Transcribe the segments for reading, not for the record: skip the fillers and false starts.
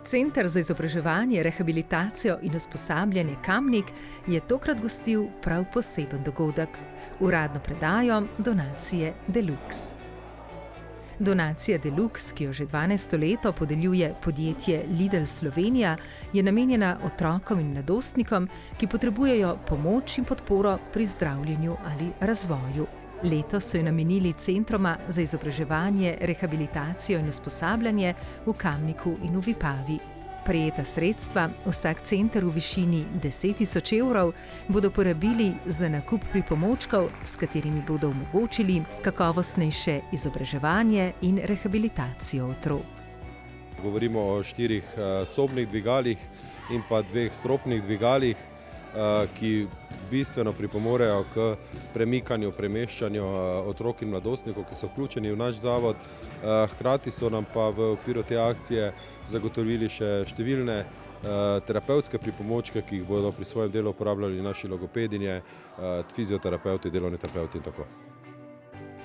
Center za izobraževanje, rehabilitacijo in usposabljanje Kamnik je tokrat gostil prav poseben dogodek. Uradno predajo donacije Deluxe. Donacija Deluxe, ki jo že 12. leto podeljuje podjetje Lidl Slovenija, je namenjena otrokom in mladostnikom, ki potrebujejo pomoč in podporo pri zdravljenju ali razvoju. Letos so jo namenili Centroma za izobraževanje, rehabilitacijo in usposabljanje v Kamniku in v Vipavi. Prejeta sredstva, vsak center v višini 10.000 evrov, bodo porabili za nakup pripomočkov, s katerimi bodo omogočili kakovostnejše izobraževanje in rehabilitacijo otrok. Govorimo o 4 sobnih dvigalih in pa 2 stropnih dvigalih, ki bistveno pripomorejo k premikanju, premeščanju otrok in mladostnikov, ki so vključeni v naš zavod. Hkrati so nam pa v okviru te akcije zagotovili še številne terapevtske pripomočke, ki jih bodo pri svojem delu uporabljali naši logopedinje, fizioterapevti, delovni terapevti in tako.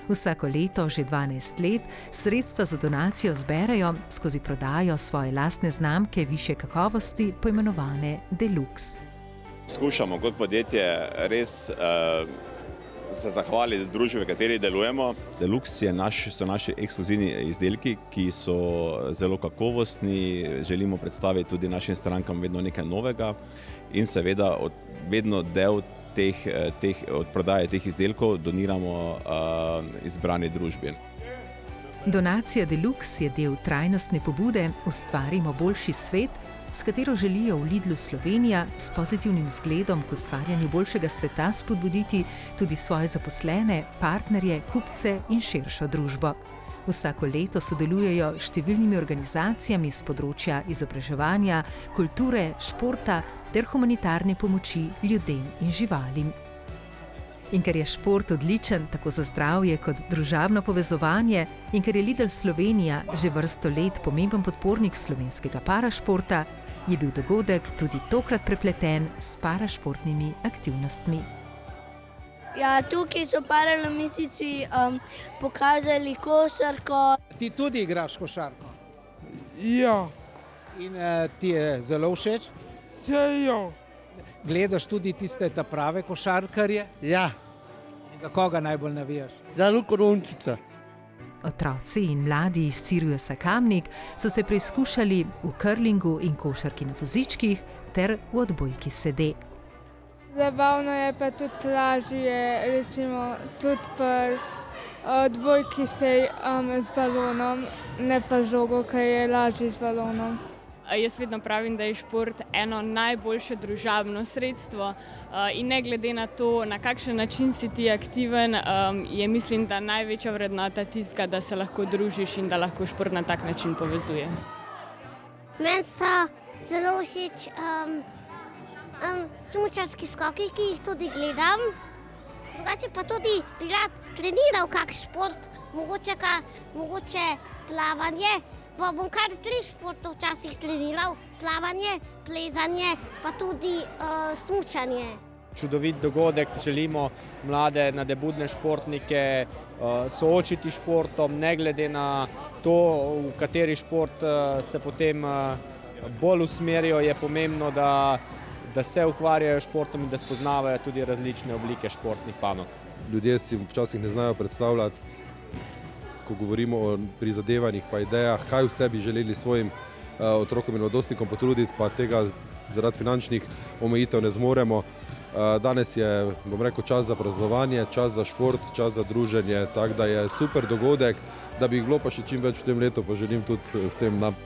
Vsako leto, že 12 let, sredstva za donacijo zberejo skozi prodajo svoje lastne znamke višje kakovosti, poimenovane Deluxe. Skušamo kot podjetje res se zahvaliti družbi, v kateri delujemo. Deluxe so naši ekskluzivni izdelki, ki so zelo kakovostni. Želimo predstaviti tudi našim strankam vedno nekaj novega in seveda vedno del od prodaje teh izdelkov doniramo izbrani družbi. Donacija Deluxe je del trajnostne pobude Ustvarimo boljši svet, s katero želijo v Lidlu Slovenija s pozitivnim zgledom k ustvarjanju boljšega sveta spodbuditi tudi svoje zaposlene, partnerje, kupce in širšo družbo. Vsako leto sodelujejo s številnimi organizacijami z področja izobraževanja, kulture, športa ter humanitarne pomoči ljudem in živalim. In ker je šport odličen tako za zdravje kot družabno povezovanje in ker je Lidl Slovenija že vrsto let pomemben podpornik slovenskega parašporta, je bil dogodek tudi tokrat prepleten s parašportnimi aktivnostmi. Ja, tukaj so paralimici pokazali košarko. Ti tudi igraš košarko? Ja. In ti je zelo všeč? Ja. Gledaš tudi tiste prave košarkarje? Ja. In za koga najbolj navijaš? Za Luko Dončića. Otroci in mladi iz Cirjusa Kamnik so se preizkušali v curlingu in košarki na vozičkih ter v odbojki sede. Zabavno je pa tudi lažje, recimo tudi pri odbojki sej z balonom, ne pa žogo, ki je lažje z balonom. Jaz vedno pravim, da je šport eno najboljše družabno sredstvo in ne glede na to, na kakšen način si ti aktiven, je mislim, da največja vrednota tistega, da se lahko družiš in da lahko šport na tak način povezuje. Meni so zelo všeč smučarski skoki, ki jih tudi gledam. Drugače pa tudi bi rad treniral kak šport, mogoče plavanje. Pa bom kar 3 športov včasih treniral, plavanje, plezanje, pa tudi smučanje. Čudovit dogodek, želimo mlade nadebudne športnike soočiti s športom, ne glede na to, v kateri šport se potem bolj usmerijo, je pomembno, da se ukvarjajo s športom in da spoznavajo tudi različne oblike športnih panog. Ljudje si včasih ne znajo predstavljati, ko govorimo o prizadevanjih pa idejah, kaj vse bi želeli svojim otrokom in mladostnikom potruditi, pa tega zaradi finančnih omejitev ne zmoremo. Danes je, bom rekel, čas za praznovanje, čas za šport, čas za druženje, tako da je super dogodek, da bi jih bilo pa še čim več v tem letu, pa želim tudi vsem nam.